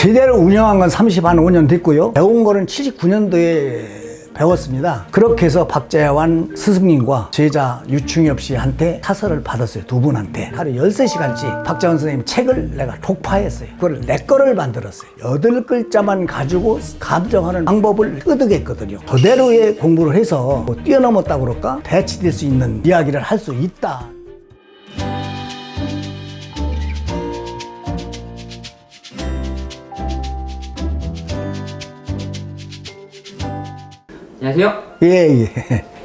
제대로 운영한 건 35년 됐고요. 배운 거는 79년도에 배웠습니다. 그렇게 해서 박재환 스승님과 제자 유충엽 씨한테 타설을 받았어요. 두 분한테. 하루 13시간씩 박재환 선생님 책을 내가 독파했어요. 그걸 내 거를 만들었어요. 8글자만 가지고 감정하는 방법을 끄덕했거든요. 그대로의 공부를 해서 뭐 뛰어넘었다고 그럴까? 대치될 수 있는 이야기를 할 수 있다. 안녕하세요. 예.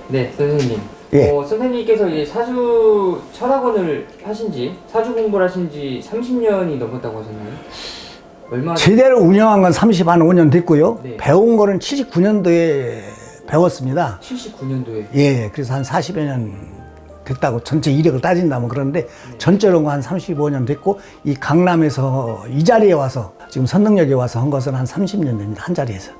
네, 선생님. 예. 선생님께서 이제 사주 철학원을 하신지, 사주 공부를 하신지 30년이 넘었다고 하셨나요? 얼마? 제대로 운영한 건 35년 됐고요. 네. 배운 거는 79년도에 배웠습니다. 79년도에. 예, 그래서 한 40여 년 됐다고 전체 이력을 따진다면 그런데 전적으로 한 35년 됐고 이 강남에서 이 자리에 와서 지금 선능역에 와서 한 것은 한 30년 됩니다. 한 자리에서.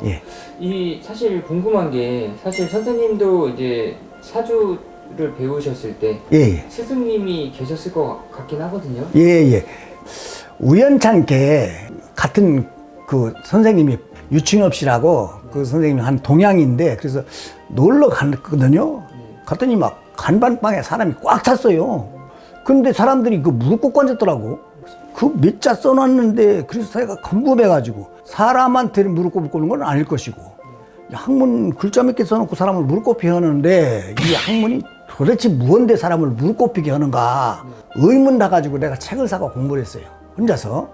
예. 이 사실 궁금한 게 사실 선생님도 이제 사주를 배우셨을 때 예. 스승님이 계셨을 것 같긴 하거든요. 예. 우연찮게 같은 그 선생님이 유충엽 씨라고 그 선생님이 한 동양인데 그래서 놀러 갔거든요. 갔더니 막 간반방에 사람이 꽉 찼어요. 근데 사람들이 그 무릎 꿇고 앉았더라고. 그 몇 자 써놨는데 그래서 제가 궁금해가지고 사람한테 무릎 꿇는 건 아닐 것이고 학문 글자 몇 개 써놓고 사람을 무릎 꿇게 하는데 이 학문이 도대체 무언데 사람을 무릎 꿇게 하는가 의문 나가지고 내가 책을 사고 공부를 했어요. 혼자서.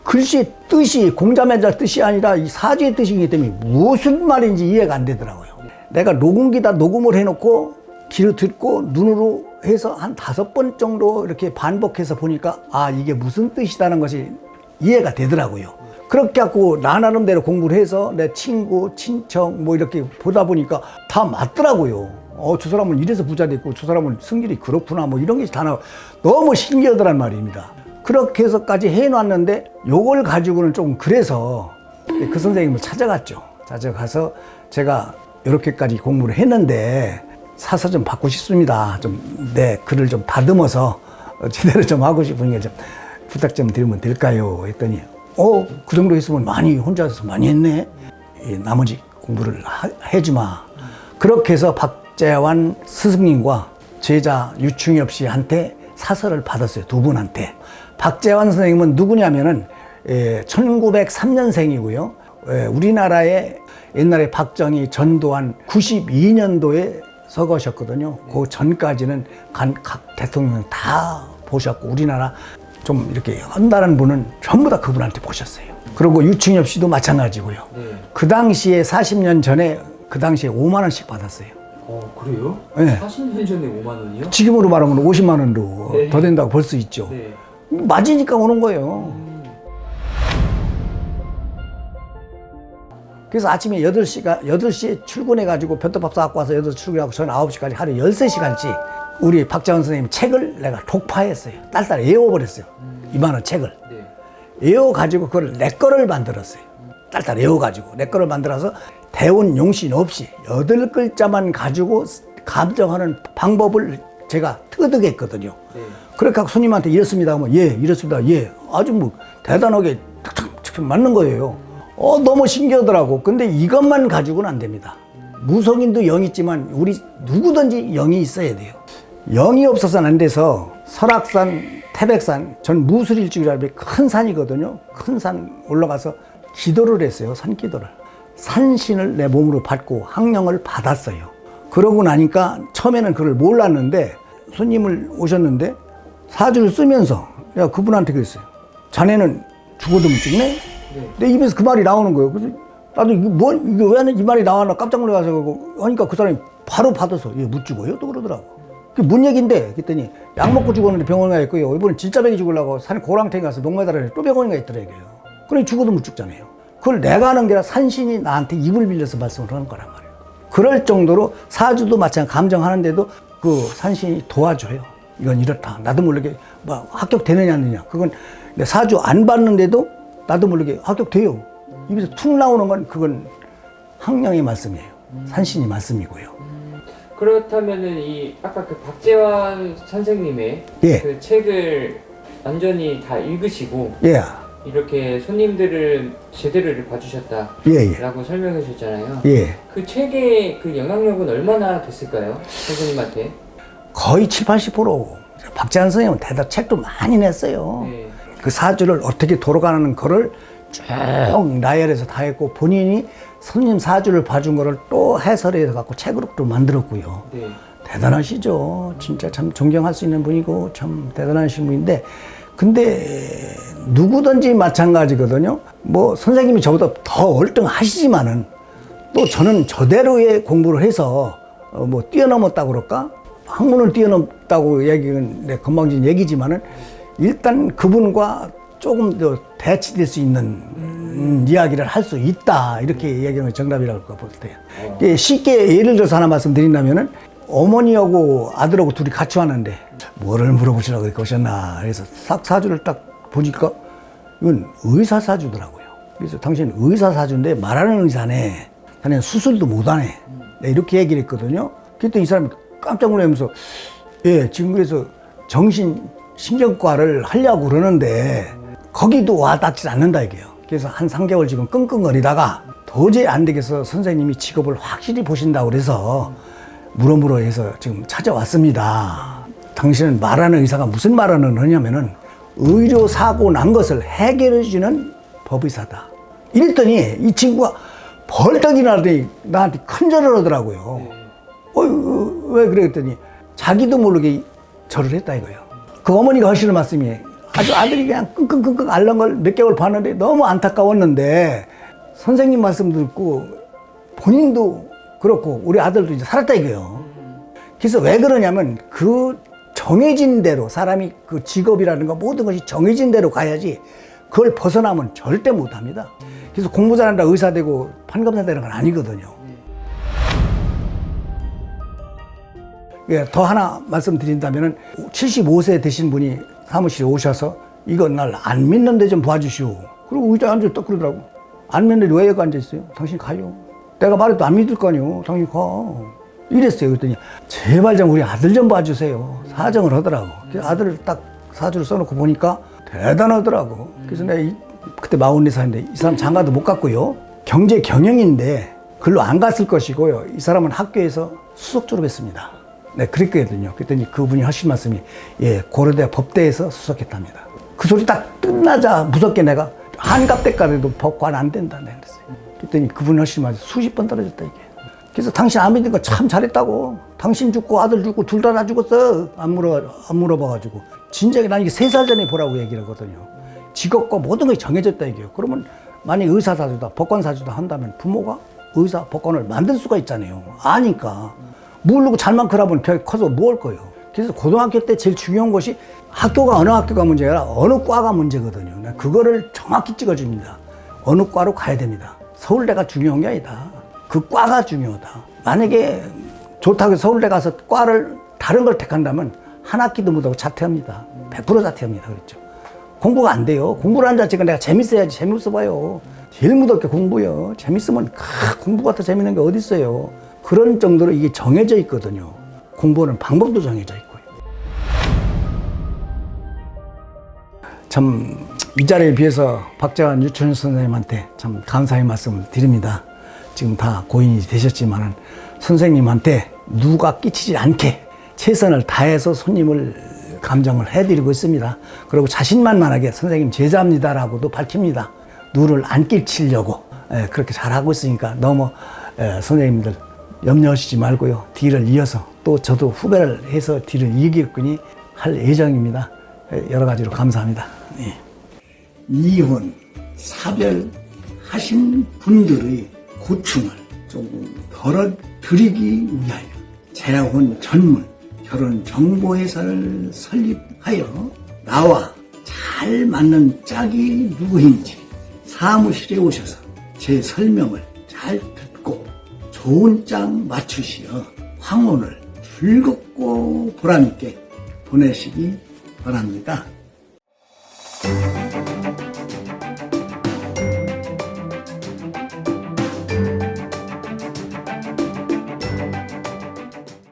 글씨 뜻이 공자매자 뜻이 아니라 이 사주의 뜻이기 때문에 무슨 말인지 이해가 안 되더라고요. 내가 녹음기다 녹음을 해놓고 귀로 듣고 눈으로 해서 한 5번 정도 이렇게 반복해서 보니까 아 이게 무슨 뜻이라는 것이 이해가 되더라고요. 그렇게 갖고 나 나름대로 공부를 해서 내 친구, 친척 뭐 이렇게 보다 보니까 다 맞더라고요. 저 사람은 이래서 부자 됐고 저 사람은 승질이 그렇구나 뭐 이런 게 다 나와 너무 신기하더란 말입니다. 그렇게 해서까지 해놨는데 요걸 가지고는 좀 그래서 그 선생님을 찾아갔죠. 찾아가서 제가 이렇게까지 공부를 했는데 사서 좀 받고 싶습니다. 좀 내 글을 좀 다듬어서 제대로 좀 하고 싶으니까 좀 부탁 좀 드리면 될까요? 했더니 그 정도 했으면 많이 혼자서 많이 했네. 나머지 공부를 해주마. 그렇게 해서 박재환 스승님과 제자 유충엽 씨한테 사설을 받았어요. 두 분한테. 박재환 선생님은 누구냐면은 1903년생이고요. 우리나라에 옛날에 박정희 전두환 92년도에 서거셨거든요. 그 전까지는 각 대통령 다 보셨고 우리나라 좀 이렇게 한다는 분은 전부 다 그분한테 보셨어요. 그리고 유충엽 씨도 마찬가지고요. 네. 그 당시에 40년 전에 그 당시에 5만 원씩 받았어요. 그래요? 네. 40년 전에 5만 원이요? 지금으로 말하면 50만 원도 네. 더 된다고 볼 수 있죠. 네. 맞으니까 오는 거예요. 그래서 아침에 8시에 출근해가지고 변떡밥 싸갖고 와서 8시 출근하고 저는 9시까지 하루 13시간씩 우리 박재환 선생님 책을 내가 독파했어요. 딸딸 외워버렸어요. 이만한 책을. 네. 외워가지고 그걸 내 거를 만들었어요. 딸딸 외워가지고 내 거를 만들어서 대운 용신 없이 8글자만 가지고 감정하는 방법을 제가 터득했거든요. 네. 그렇게 하고 손님한테 이렇습니다 하면 예, 이렇습니다. 예. 아주 뭐 대단하게 탁탁 맞는 거예요. 너무 신기하더라고. 근데 이것만 가지고는 안 됩니다. 무속인도 영이 있지만 우리 누구든지 영이 있어야 돼요. 영이 없어서는 안 돼서 설악산, 태백산, 전 무술일주기라고 큰 산이거든요. 큰 산 올라가서 기도를 했어요. 산기도를. 산신을 내 몸으로 받고 학령을 받았어요. 그러고 나니까 처음에는 그걸 몰랐는데 손님을 오셨는데 사주를 쓰면서 야 그분한테 그랬어요. 자네는 죽어도 못 죽네? 네. 내 입에서 그 말이 나오는 거예요. 그래서 나도 이게 왜 이 말이 나왔나 깜짝 놀라서 하니까 그 사람이 바로 받아서 못 죽어요? 또 그러더라고. 그게 뭔 얘기인데? 그랬더니 약 먹고 죽었는데 병원에 가 있고요. 이번엔 진짜 병이 죽으려고 산에 고랑탱이 가서 녹매달아서 또 병원에 가 있더라고요. 그러니 죽어도 못 죽잖아요. 그걸 내가 하는 게 아니라 산신이 나한테 입을 빌려서 말씀을 하는 거란 말이에요. 그럴 정도로 사주도 마찬가지 감정하는데도 그 산신이 도와줘요. 이건 이렇다. 나도 모르게 뭐 합격되느냐 안 되느냐. 그건 사주 안 받는데도 나도 모르게 합격돼요. 입에서 툭 나오는 건 그건 학령의 말씀이에요. 산신이 말씀이고요. 그렇다면은 이 아까 그 박재환 선생님의 예. 그 책을 완전히 다 읽으시고 예. 이렇게 손님들을 제대로 이렇게 봐주셨다라고 예, 설명해 주셨잖아요. 예. 그 책의 그 영향력은 얼마나 됐을까요? 선생님한테? 거의 70~80%. 박재환 선생님은 대단 책도 많이 냈어요. 네. 그 사주를 어떻게 돌아가는 거를 쭉 나열해서 다 했고, 본인이 손님 사주를 봐준 거를 또 해설해서 갖고 책으로 또 만들었고요. 네. 대단하시죠. 진짜 참 존경할 수 있는 분이고 참 대단하신 분인데, 근데 누구든지 마찬가지거든요. 뭐 선생님이 저보다 더 월등하시지만은 또 저는 저대로의 공부를 해서 뭐 뛰어넘었다고 그럴까? 학문을 뛰어넘었다고 얘기는 내 건방진 얘기지만은 일단 그분과 조금 더 대치될 수 있는 이야기를 할 수 있다, 이렇게 얘기하면 정답이라고 볼 때요. 예, 쉽게 예를 들어서 하나 말씀드린다면은 어머니하고 아들하고 둘이 같이 왔는데 뭐를 물어보시라고 이렇게 오셨나, 그래서 싹 사주를 딱 보니까 이건 의사 사주더라고요. 그래서 당신 의사 사주인데 말하는 의사네, 자네는 수술도 못하네, 네, 이렇게 얘기를 했거든요. 그때 이 사람이 깜짝 놀라면서 예, 지금 그래서 정신신경과를 하려고 그러는데 거기도 와닿지 않는다 이게요. 그래서 한 3개월 지금 끙끙거리다가 도저히 안 되겠어 선생님이 직업을 확실히 보신다고 그래서 물어물어 해서 지금 찾아왔습니다. 당신은 말하는 의사가 무슨 말하는 의냐면은 의료사고 난 것을 해결해주는 법의사다. 이랬더니 이 친구가 벌떡 일어나더니 나한테 큰절을 하더라고요. 왜 그래 했더니 자기도 모르게 절을 했다 이거예요. 그 어머니가 하시는 말씀이 아주 아들이 그냥 끙끙끙끙 앓는 걸 몇 개월 봤는데 너무 안타까웠는데 선생님 말씀 듣고 본인도 그렇고 우리 아들도 이제 살았다 이거예요. 그래서 왜 그러냐면 그 정해진 대로 사람이 그 직업이라든가 모든 것이 정해진 대로 가야지 그걸 벗어나면 절대 못합니다. 그래서 공부 잘한다 의사 되고 판검사 되는 건 아니거든요. 예, 더 하나 말씀드린다면은 75세 되신 분이 사무실에 오셔서 이건 날 안 믿는데 좀 봐주시오. 그리고 의자에 앉아 딱 그러더라고. 안 믿는데 왜 여기 앉아있어요? 당신 가요. 내가 말해도 안 믿을 거 아니오. 당신 가. 이랬어요. 그랬더니 제발 좀 우리 아들 좀 봐주세요. 사정을 하더라고. 그래서 아들을 딱 사주를 써놓고 보니까 대단하더라고. 그래서 내가 그때 44살인데 이 사람 장가도 못 갔고요. 경제 경영인데 글로 안 갔을 것이고요. 이 사람은 학교에서 수석 졸업했습니다. 네, 그랬거든요. 그랬더니 그분이 하신 말씀이 예, 고려대 법대에서 수석했답니다. 그 소리 딱 끝나자 무섭게 내가 한갑대까지도 법관 안 된다 내가 그랬어요. 그랬더니 그분이 하신 말이 수십 번 떨어졌다 이게. 그래서 당신 안 믿는 거 참 잘했다고. 당신 죽고 아들 죽고 둘 다 죽었어. 안 물어봐가지고. 진작에 난 이게 3살 전에 보라고 얘기를 하거든요. 직업과 모든 것이 정해졌다 이게요. 그러면 만약 의사 사주다 법관 사주다 한다면 부모가 의사 법관을 만들 수가 있잖아요. 아니까. 모르고 잘만 크라면 커서 뭐 할 거예요. 그래서 고등학교 때 제일 중요한 것이 학교가 어느 학교가 문제가 아니라 어느 과가 문제거든요. 그거를 정확히 찍어줍니다. 어느 과로 가야 됩니다. 서울대가 중요한 게 아니다. 그 과가 중요하다. 만약에 좋다고 해서 서울대 가서 과를 다른 걸 택한다면 한 학기도 못하고 자퇴합니다. 100% 자퇴합니다. 그랬죠. 공부가 안 돼요. 공부를 한 자체가 내가 재밌어야지. 재미없어 봐요. 제일 무섭게 공부요. 재밌으면 공부가 더 재밌는 게 어디 있어요. 그런 정도로 이게 정해져 있거든요. 공부하는 방법도 정해져 있고요. 참 이 자리에 비해서 박재환 유춘 선생님한테 참 감사의 말씀을 드립니다. 지금 다 고인이 되셨지만 선생님한테 누가 끼치지 않게 최선을 다해서 손님을 감정을 해드리고 있습니다. 그리고 자신만만하게 선생님 제자입니다라고도 밝힙니다. 누를 안 끼치려고 그렇게 잘하고 있으니까 너무 선생님들 염려하시지 말고요. 뒤를 이어서 또 저도 후배를 해서 뒤를 이기겠거니 할 예정입니다. 여러 가지로 감사합니다. 네. 이혼, 사별하신 분들의 고충을 조금 덜어드리기 위하여 재혼 전문 결혼정보회사를 설립하여 나와 잘 맞는 짝이 누구인지 사무실에 오셔서 제 설명을 잘 듣고 좋은 짝 맞추시어 황혼을 즐겁고 보람있게 보내시기 바랍니다.